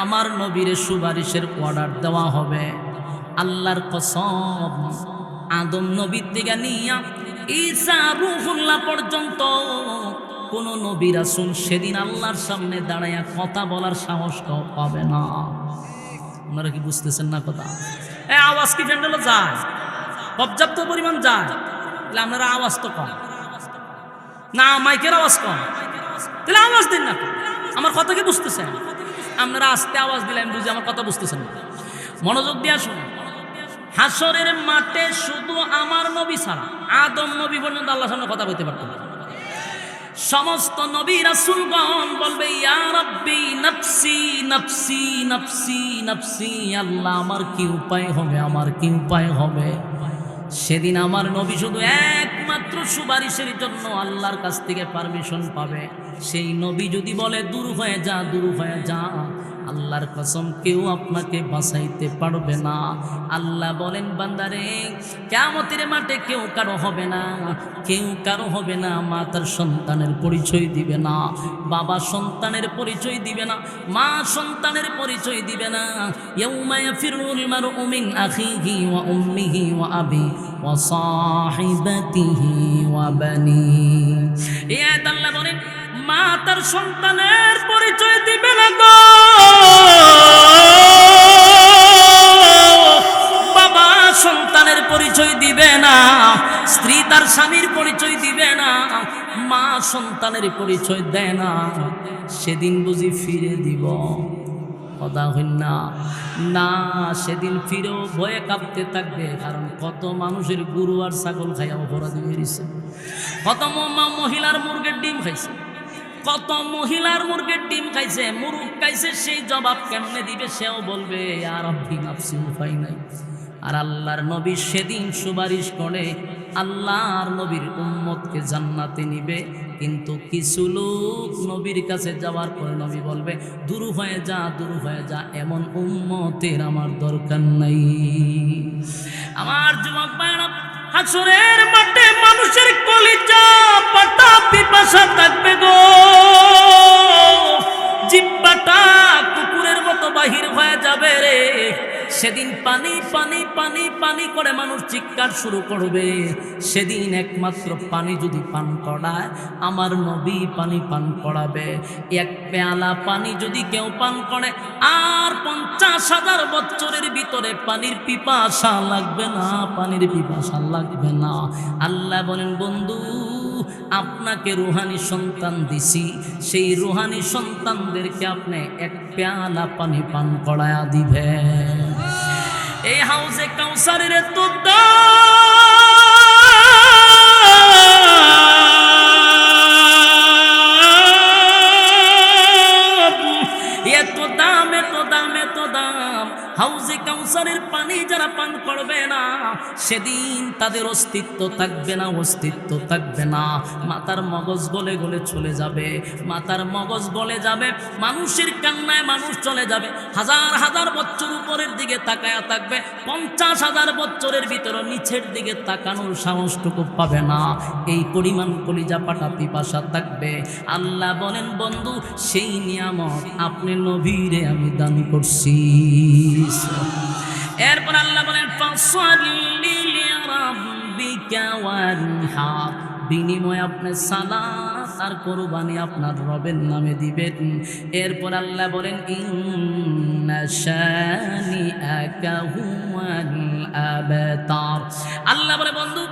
আমার নবীর সুপারিশের অর্ডার দেওয়া হবে। আল্লাহর কসম, আদম নবীর থেকে নিয়া ঈসা রূহুল্লাহ পর্যন্ত কোন নবী রাসূল সেদিন আল্লাহর সামনে দাঁড়াইয়া কথা বলার সাহসটাও পাবে না। আপনারা কি বুঝতেছেন না কথা? আওয়াজ কি ফ্যান্ডেলও যায়, পর্যাপ্ত পরিমাণ যায়, তাহলে আপনারা আওয়াজ তো কম না, মাইকের আওয়াজ কম, তাহলে আওয়াজ দিন না। আমার কথা কি বুঝতেছেন? আপনারা আস্তে আওয়াজ দিলে আমি বুঝি আমার কথা বুঝতেছেন না। মনোযোগ দিয়া শুনুন, হাসরের মাঠে শুধু আমার নবী ছাড়া আদম নবী পর্যন্ত আল্লাহর সামনে কথা বলতে পারত না। সমস্ত নবী রাসূলগণ বলবে ইয়া রাব্বি নফসি নফসি নফসি নফসি, আল্লাহ আমার কি উপায় হবে, আমার কি উপায় হবে। সেদিন আমার নবী শুধু একমাত্র সুপারিশের জন্য আল্লাহর কাছ থেকে পারমিশন পাবে। সেই নবী যদি বলে দূর হয়ে যা, দূর হয়ে যা, আল্লাহর কসম কেউ আপনাকে বাঁচাইতে পারবে না। আল্লাহ বলেন বান্দারে, কিয়ামতের মাঠে কেউ কারো হবে না, কেউ কারো হবে না। মা তার সন্তানের পরিচয় দিবে না, বাবা সন্তানের পরিচয় দিবে না, মা সন্তানের পরিচয় দিবে না। ইয়াউমা ইয়াফিরুল মারউ মিন আখিহি ওয়া উম্মিহি ওয়া আবি ওয়া সাহিবাতিহি ওয়া বানি। এই আয়াত আল্লাহ বলেন মা তার সন্তানের পরিচয় দিবে না গো, বাবা সন্তানের পরিচয় দিবে না, স্ত্রী তার স্বামীর পরিচয় দিবে না, মা সন্তানের পরিচয় দেয় না। সেদিন বুঝি ফিরে দিব? কথা হইন না, না সেদিন ফিরেও ভয়ে কাঁপতে থাকবে। কারণ কত মানুষের গরু আর ছাগল খাইয়া অপরাধী বেরিয়েছে, কত মহিলার মুরগের ডিম খাইছে, কত মহিলার মুরগের ডিম খাইছে, মুরগ খাইছে। সেই জবাব কেমনে দিবে? সেও বলবে আর রাব্বি নাফসি, উপায় নাই। আর আল্লাহর নবী সেদিন সুপারিশ করে আল্লাহর নবীর উম্মতকে জান্নাতে নিবে। কিন্তু কিছু লোক নবীর কাছে যাওয়ার পরে নবী বলবে দূর হয়ে যা, দূর হয়ে যা, এমন উম্মতের আমার দরকার নাই। আমার যুবক ভাইরা, হাসরের মাঠে মানুষের কলিজা পাটা পিপাসা থাকবে গো, জিহ্বাটা কুকুরের মতো বাহির হয়ে যাবে রে। সেদিন পানি পানি পানি পানি করে মানুষ চিৎকার শুরু করবে। সেদিন একমাত্র পানি যদি পান করায়, আমার নবী পানি পান করাবে। এক পেয়ালা পানি যদি কেউ পান করে, আর 50,000 বছরের ভিতরে পানির পিপাসা লাগবে না, পানির পিপাসা লাগবে না। আল্লাহ বলেন বন্ধু, আপনাকে রুহানি সন্তান দিছি, সেই রুহানি সন্তানদেরকে আপনি এক পেয়ালা পানি পান করায়া দিবেন। এই হাউজে কাউসারের তো এত দাম, এত দাম, এত দাম। হাউজে কাউসারের পানি যারা পান করবে না, সেদিন তাদের অস্তিত্ব থাকবে না, অস্তিত্ব থাকবে না। মাথার মগজ গলে গলে চলে যাবে, মাথার মগজ গলে যাবে, মানুষের কান্নায় মানুষ চলে যাবে। হাজার হাজার বছর উপরের দিকে তাকায়া থাকবে, 50,000 বছরের ভিতরে নিচের দিকে তাকানোর সাহসটুকু পাবে না। এই পরিমাণ কলিজা পাটা পিপাসা থাকবে। আল্লাহ বলেন বন্ধু, সেই নিয়ামত আপনি নবীরে আমি দান করছি। এরপর আল্লাহ বলেন ফাসাল্লি লিরাব্বিকা ওয়ানহার, বিনিময় আপনি সালাত আর কুরবানি আপনার রবের নামে দিবেন। এরপর আল্লাহ বলেন ইন্না শানিআকা হুয়াল আবতার। আল্লাহ বলে বন্ধু,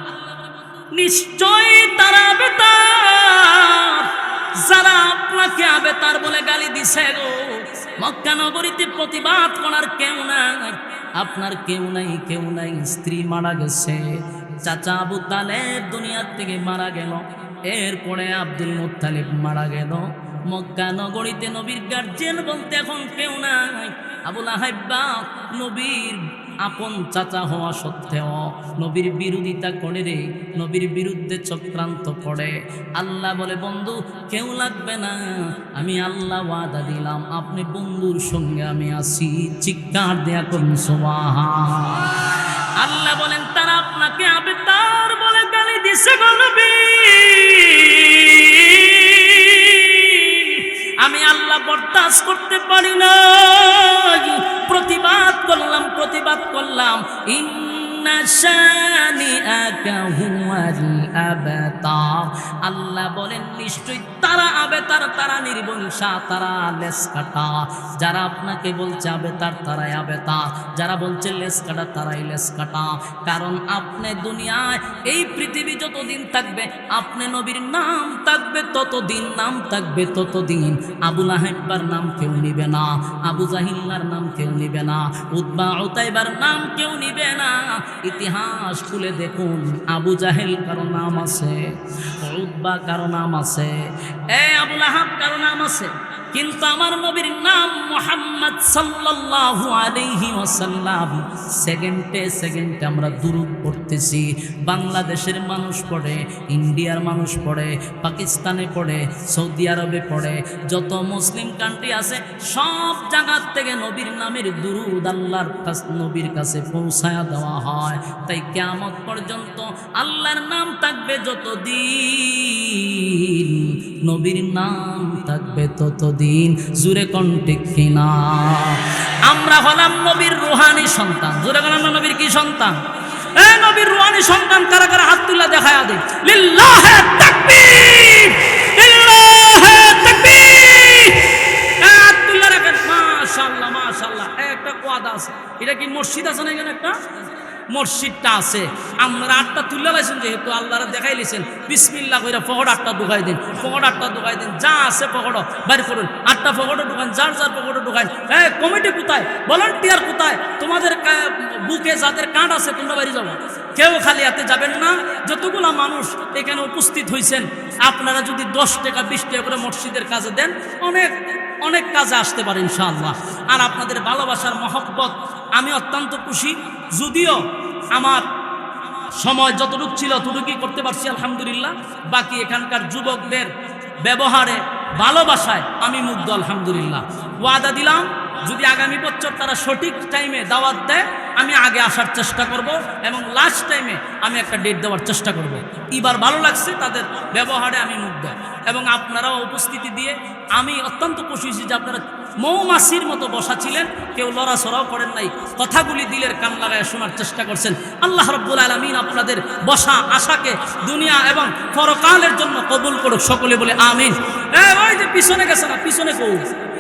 নিশ্চয় তারা আবতার যারা আপনাকে আবতার বলে গালি দিছে গো। মক্কা নগরীতে প্রতিবাদ করার কেউ নাই, আপনার কেউ নাই, কেউ নাই। স্ত্রী মারা গেছে, চাচা আবু তালেব দুনিয়ার থেকে মারা গেল, এরপরে আব্দুল মুত্তালিব মারা গেল। মক্কা নগরীতে নবীর গার্জিয়ান বলতে এখন কেউ নাই। আবু লাহাব নবীর আপন চাচা হওয়া সত্ত্বেও নবীর বিরোধিতা করে রে, নবীর বিরুদ্ধে চক্রান্ত করে। আল্লাহ বলে বন্ধু কেউ লাগবে না, আমি আল্লাহ ওয়াদা দিলাম আপনি বন্ধুর সঙ্গে আমি আছি। চিৎকার দেয়া করুন সুবহান। আল্লাহ বলেন তারা আপনাকে আবেতার বলে গালি দিছে গো নবী, আমি আল্লাহ বরদাস্ত করতে পারি না, প্রতিবাদ করলাম। ইন্না শানিআকা হুয়াল আবতার, আল্লাহ বলেন নিশ্চয়ই তারা আবেতার, তারা নির্বংশা, তারা লেস কাটা। যারা আপনাকে বলছে আবেতার তারাই আবেতার, যারা বলছে লেস কাটা তারাই লেস কাটা। কারণ আপনি দুনিয়ায় এই পৃথিবী যতদিন থাকবে, আপনি নবীর নাম থাকবে ততদিন, নাম থাকবে ততদিন। আবু লাহাবের নাম কেউ নিবে না, আবু জাহিল্লার নাম কেউ নিবে না, উতবা উতাইবার নাম কেউ নিবে না। ইতিহাস খুলে দেখুন, আবু জাহেল কারো নাম আছে, উতবা কারো নাম আছে, আবু লাহাব কারো নাম আছে, কিন্তু আমার নবীর নাম মুহাম্মদ সাল্লাল্লাহু আলাইহি ওয়াসাল্লাম। সেকেন্ডে আমরা দুরূদ পড়তেছি। বাংলাদেশের মানুষ পড়ে, ইন্ডিয়ার মানুষ পড়ে, পাকিস্তানে পড়ে, সৌদি আরবে পড়ে, যত মুসলিম কান্ট্রি আছে সব জায়গা থেকে নবীর নামের দুরূদ আল্লাহর কাছে, নবীর কাছে পৌঁছায়া দেওয়া হয়। তাই কিয়ামত পর্যন্ত আল্লাহর নাম থাকবে যতদিন, নবীর নাম থাকবে ততদিন। জুরে কণ্ঠে কিনা আমরা হলাম নবীর রুহানি সন্তান। জুরে বলেন আমরা নবীর কি সন্তান? নবীর রুহানি সন্তান কারা কারা হাত তুলে দেখায়া দেয়। লিল্লাহে তাকবীর, লিল্লাহে তাকবীর। হাত তুলে রাখেন। মাশাআল্লাহ মাশাআল্লাহ। একটা কোয়াদা আছে, এটা কি মসজিদ আছে না? এখানে একটা মসজিদটা আছে। আমরা আটটা তুলে লাইছেন, যেহেতু আল্লাহরা দেখাই লিছেন বিসমিল্লাহ কইরা পকেট আটটা ঢুকাই দিন, পকেট আটটা ঢুকাই দিন, যা আছে পকেট বাইর করুন, আটটা পকেটে ঢুকান, যার যার পকেটে ঢুকান। কমিটি কোথায়, ভলান্টিয়ার কোথায়? তোমাদের বুকে যাদের কার্ড আছে তোমরা বাইরে যাবো, কেউ খালি হাতে যাবেন না। যতগুলা মানুষ এখানে উপস্থিত হয়েছেন, আপনারা যদি 10 টাকা 20 টাকা করে মসজিদের কাজে দেন, অনেক কাজে আসতে পারে ইনশাআল্লাহ। আর আপনাদের ভালোবাসার মহব্বত আমি অত্যন্ত খুশি। যদিও আমার সময় যতটুকু ছিল ততটুকুই করতে পারছি আলহামদুলিল্লাহ। বাকি এখানকার যুবকদের ব্যবহারে, ভালোবাসায় আমি মুগ্ধ আলহামদুলিল্লাহ। ওয়াদা দিলাম যদি আগামী বছর তারা সঠিক টাইমে দাওয়াত দেয়, আমি আগে আসার চেষ্টা করব এবং লাস্ট টাইমে আমি একটা ডেট দেওয়ার চেষ্টা করব। এবার ভালো লাগছে, তাদের ব্যবহারে আমি মুগ্ধ, এবং আপনারাও উপস্থিতি দিয়ে আমি অত্যন্ত খুশি হয়েছি যে আপনারা মৌমাছির মতো বসা ছিলেন, কেউ লড়াছড়াও করেন নাই, কথাগুলি দিলের কান লাগায় শোনার চেষ্টা করছেন। আল্লাহ রাব্বুল আলামিন আপনাদের বসা আশাকে দুনিয়া এবং পরকালের জন্য কবুল করুক, সকলে বলে আমিন। ওই যে পিছনে গেছে না, পিছনে কৌ